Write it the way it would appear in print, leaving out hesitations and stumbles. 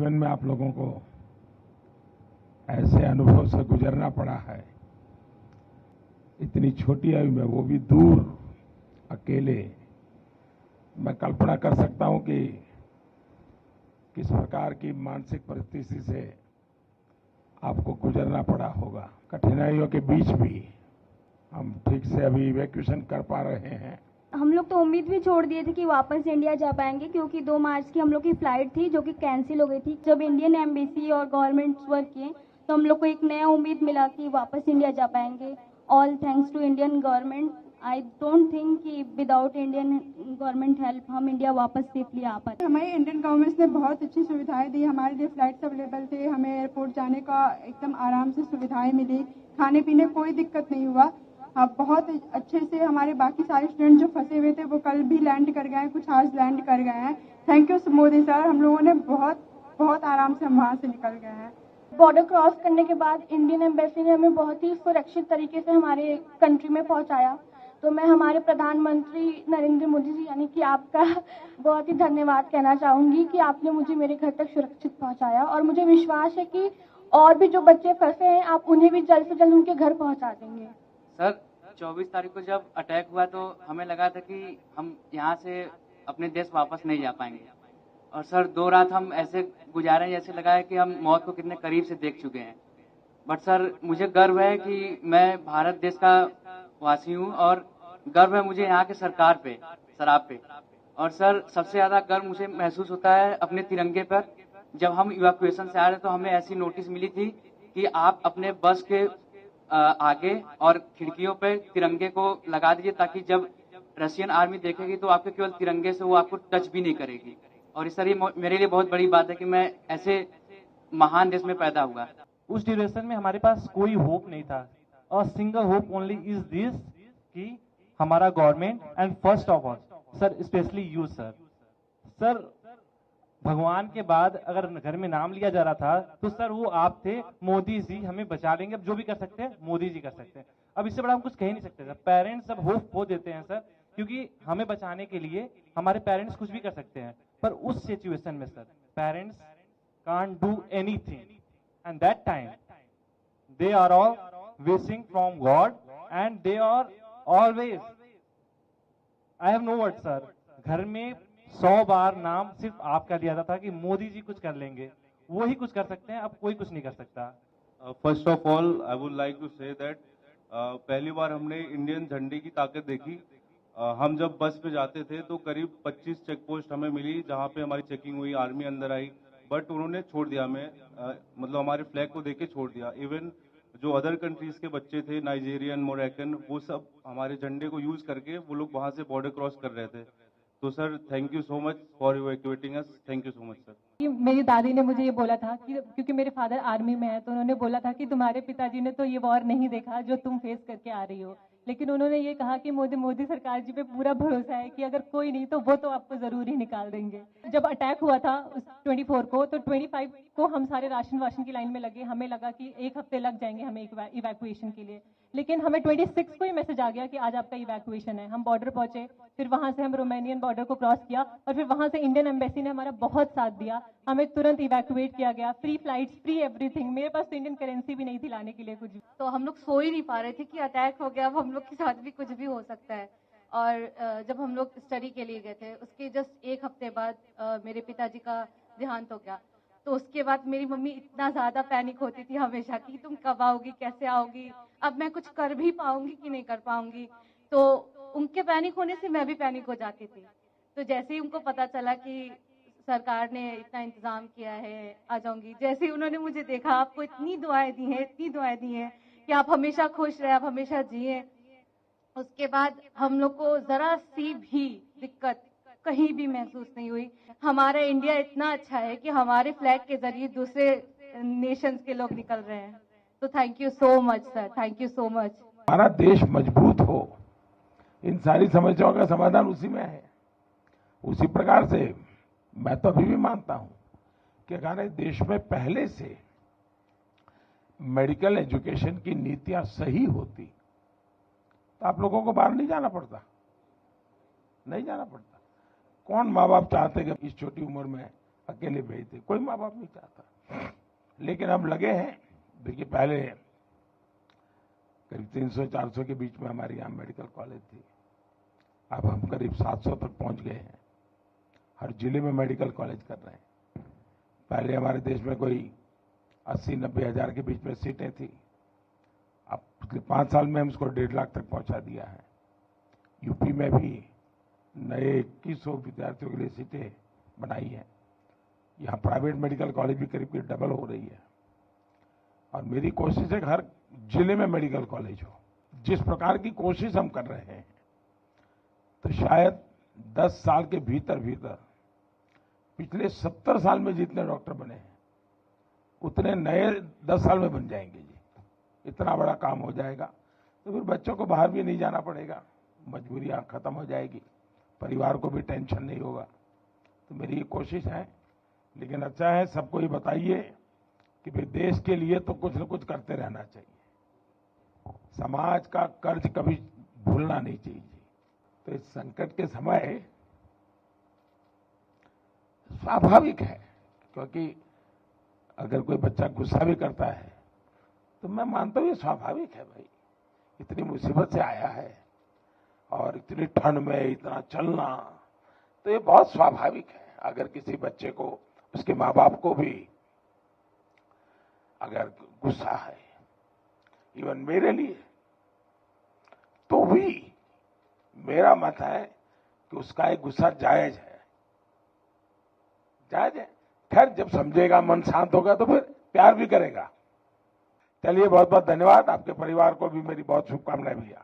जीवन में आप लोगों को ऐसे अनुभव से गुजरना पड़ा है, इतनी छोटी आयु में, वो भी दूर, अकेले। मैं कल्पना कर सकता हूं कि किस प्रकार की मानसिक परिस्थिति से आपको गुजरना पड़ा होगा। कठिनाइयों के बीच भी हम ठीक से अभी इवैक्यूएशन कर पा रहे हैं। हम लोग तो उम्मीद भी छोड़ दिए थे कि वापस इंडिया जा पाएंगे, क्योंकि 2 मार्च की हम लोग की फ्लाइट थी जो कि कैंसिल हो गई थी। जब इंडियन एम्बेसी और गवर्नमेंट वर्क किए तो हम लोग को एक नया उम्मीद मिला कि वापस इंडिया जा पाएंगे। All thanks to Indian government. I don't think कि विदाउट इंडियन गवर्नमेंट हेल्प हम इंडिया वापस सेफली आ पाते। हमारी इंडियन गवर्नमेंट ने बहुत अच्छी सुविधाएं दी। हमारे लिए फ्लाइट्स अवेलेबल थे, हमें एयरपोर्ट जाने का एकदम आराम से सुविधाएं मिली, खाने पीने कोई दिक्कत नहीं हुआ। बहुत अच्छे से हमारे बाकी सारे स्टूडेंट जो फंसे हुए थे वो कल भी लैंड कर गए हैं, कुछ आज लैंड कर गए हैं। थैंक यू मोदी सर, हम लोगों ने बहुत आराम से हम वहाँ से निकल गए हैं। बॉर्डर क्रॉस करने के बाद इंडियन एम्बेसी ने हमें बहुत ही सुरक्षित तरीके से हमारे कंट्री में पहुंचाया। तो मैं हमारे प्रधानमंत्री नरेंद्र मोदी जी यानी कि आपका बहुत ही धन्यवाद कहना चाहूँगी कि आपने मुझे मेरे घर तक सुरक्षित पहुंचाया, और मुझे विश्वास है कि और भी जो बच्चे फंसे हैं आप उन्हें भी जल्द से जल्द उनके घर पहुंचा देंगे। सर 24 तारीख को जब अटैक हुआ तो हमें लगा था कि हम यहाँ से अपने देश वापस नहीं जा पाएंगे, और सर 2 रात हम ऐसे गुजारे जैसे लगा है कि हम मौत को कितने करीब से देख चुके हैं। बट सर मुझे गर्व है कि मैं भारत देश का वासी हूँ, और गर्व है मुझे यहाँ के सरकार पे, शराब पे। और सर सबसे ज्यादा गर्व मुझे महसूस होता है अपने तिरंगे पर। जब हम इवैक्यूएशन से आ रहे तो हमें ऐसी नोटिस मिली थी कि आप अपने बस के आगे और खिड़कियों पे तिरंगे को लगा दीजिए, ताकि जब रशियन आर्मी देखेगी तो आपके केवल तिरंगे से वो आपको टच भी नहीं करेगी। और इस तरह मेरे लिए बहुत बड़ी बात है कि मैं ऐसे महान देश में पैदा हुआ। उस ड्यूरेशन में हमारे पास कोई होप नहीं था, और single hope only is this कि हमारा government and first of all sir specially you sir भगवान के बाद अगर घर में नाम लिया जा रहा था तो सर वो आप थे। मोदी जी हमें बचा लेंगे, अब जो भी कर सकते हैं मोदी जी कर सकते हैं। अब इससे बड़ा हम कुछ कह ही नहीं सकते सर। पेरेंट्स सब होप खो देते हैं सर, क्योंकि हमें बचाने के लिए हमारे पेरेंट्स कुछ भी कर सकते हैं, पर उस सिचुएशन में sir parents can't do anything, and that time they are all wishing from God and they are always, I have no word sir. घर में 100 बार नाम सिर्फ आपका लिया जाता था कि मोदी जी कुछ कर लेंगे, वो ही कुछ कर सकते हैं, अब कोई कुछ नहीं कर सकता। First of all I would like to say that पहली बार हमने इंडियन झंडे की ताकत देखी। हम जब बस पे जाते थे तो करीब 25 चेक पोस्ट हमें मिली जहाँ पे हमारी चेकिंग हुई, आर्मी अंदर आई, बट उन्होंने छोड़ दिया हमें, मतलब हमारे फ्लैग को देख के छोड़ दिया। इवन जो अदर कंट्रीज के बच्चे थे, नाइजीरियन, मोरक्कन, वो सब हमारे झंडे को यूज करके वो लोग वहां से बॉर्डर क्रॉस कर रहे थे। तो sir thank you so much for evacuating us, thank you so much sir. मेरी दादी ने मुझे ये बोला था कि क्योंकि मेरे फादर आर्मी में है, तो उन्होंने बोला था कि तुम्हारे पिताजी ने तो ये वॉर नहीं देखा जो तुम फेस करके आ रही हो, लेकिन उन्होंने ये कहा कि मोदी सरकार जी पे पूरा भरोसा है कि अगर कोई नहीं तो वो तो आपको जरूर ही निकाल देंगे। जब अटैक हुआ था 24 को, तो 25 को हम सारे राशन की लाइन में लगे। हमें लगा कि 1 हफ्ते लग जाएंगे हमें इवैक्यूएशन के लिए, लेकिन हमें 26 को ही मैसेज आ गया कि आज आपका इवैक्यूएशन है। हम बॉर्डर पहुंचे, फिर वहां से हम रोमानियन बॉर्डर को क्रॉस किया, और फिर वहां से इंडियन एम्बेसी ने हमारा बहुत साथ दिया। हमें तुरंत इवैक्यूएट किया गया, फ्री फ्लाइट्स, फ्री एवरीथिंग। मेरे पास तो इंडियन करेंसी भी नहीं थी लाने के लिए कुछ भी। तो हम लोग सो ही नहीं पा रहे थे कि अटैक हो गया, अब हम लोग के साथ भी कुछ भी हो सकता है। और जब हम लोग स्टडी के लिए गए थे उसके जस्ट 1 हफ्ते बाद मेरे पिताजी का देहांत हो गया। तो उसके बाद मेरी मम्मी इतना ज्यादा पैनिक होती थी हमेशा कि तुम कब आओगी, कैसे आओगी, अब मैं कुछ कर भी पाऊंगी कि नहीं कर पाऊंगी। तो उनके पैनिक होने से मैं भी पैनिक हो जाती थी। तो जैसे ही उनको पता चला कि सरकार ने इतना इंतजाम किया है, आ जाऊंगी, जैसे ही उन्होंने मुझे देखा, आपको इतनी दुआएं दी हैं कि आप हमेशा खुश रहे, आप हमेशा जिए, उसके बाद हम लोग को जरा सी भी दिक्कत कहीं भी महसूस नहीं हुई। हमारा इंडिया इतना अच्छा है कि हमारे फ्लैग के जरिए दूसरे नेशंस के लोग निकल रहे हैं। तो thank you so much sir, thank you so much. हमारा देश मजबूत हो, इन सारी समस्याओं का समाधान उसी में है। उसी प्रकार से मैं तो अभी भी मानता हूं कि अगर देश में पहले से मेडिकल एजुकेशन की नीतियां सही होती तो आप लोगों को बाहर नहीं जाना पड़ता। कौन माँ बाप चाहते कि इस छोटी उम्र में अकेले भेजते, कोई माँ बाप नहीं चाहता। लेकिन हम लगे हैं। देखिए, पहले करीब 300-400 के बीच में हमारे यहाँ मेडिकल कॉलेज थी, अब हम करीब 700 तक पहुंच गए हैं। हर जिले में मेडिकल कॉलेज कर रहे हैं। पहले हमारे देश में कोई 80-90 हजार के बीच में सीटें थी, अब पिछले 5 साल में हम इसको 1.5 लाख तक पहुंचा दिया है। यूपी में भी नए 2100 विद्यार्थियों के लिए सीटें बनाई हैं। यहाँ प्राइवेट मेडिकल कॉलेज भी करीब करीब डबल हो रही है। और मेरी कोशिश है कि हर जिले में मेडिकल कॉलेज हो। जिस प्रकार की कोशिश हम कर रहे हैं, तो शायद 10 साल के भीतर भीतर पिछले 70 साल में जितने डॉक्टर बने हैं उतने नए 10 साल में बन जाएंगे जी। इतना बड़ा काम हो जाएगा, तो फिर बच्चों को बाहर भी नहीं जाना पड़ेगा, मजबूरियां खत्म हो जाएगी, परिवार को भी टेंशन नहीं होगा। तो मेरी ये कोशिश है। लेकिन अच्छा है, सबको ये बताइए कि भाई देश के लिए तो कुछ न कुछ करते रहना चाहिए। समाज का कर्ज कभी भूलना नहीं चाहिए। तो इस संकट के समय स्वाभाविक है, क्योंकि अगर कोई बच्चा गुस्सा भी करता है तो मैं मानता हूं ये स्वाभाविक है। भाई, इतनी मुसीबत से आया है और इतनी ठंड में इतना चलना, तो ये बहुत स्वाभाविक है। अगर किसी बच्चे को, उसके माँ बाप को भी अगर गुस्सा है, इवन मेरे लिए, तो भी मेरा मत है कि उसका एक गुस्सा जायज है, जायज है। खैर, जब समझेगा, मन शांत होगा, तो फिर प्यार भी करेगा। चलिए, बहुत बहुत धन्यवाद। आपके परिवार को भी मेरी बहुत शुभकामनाएं भैया।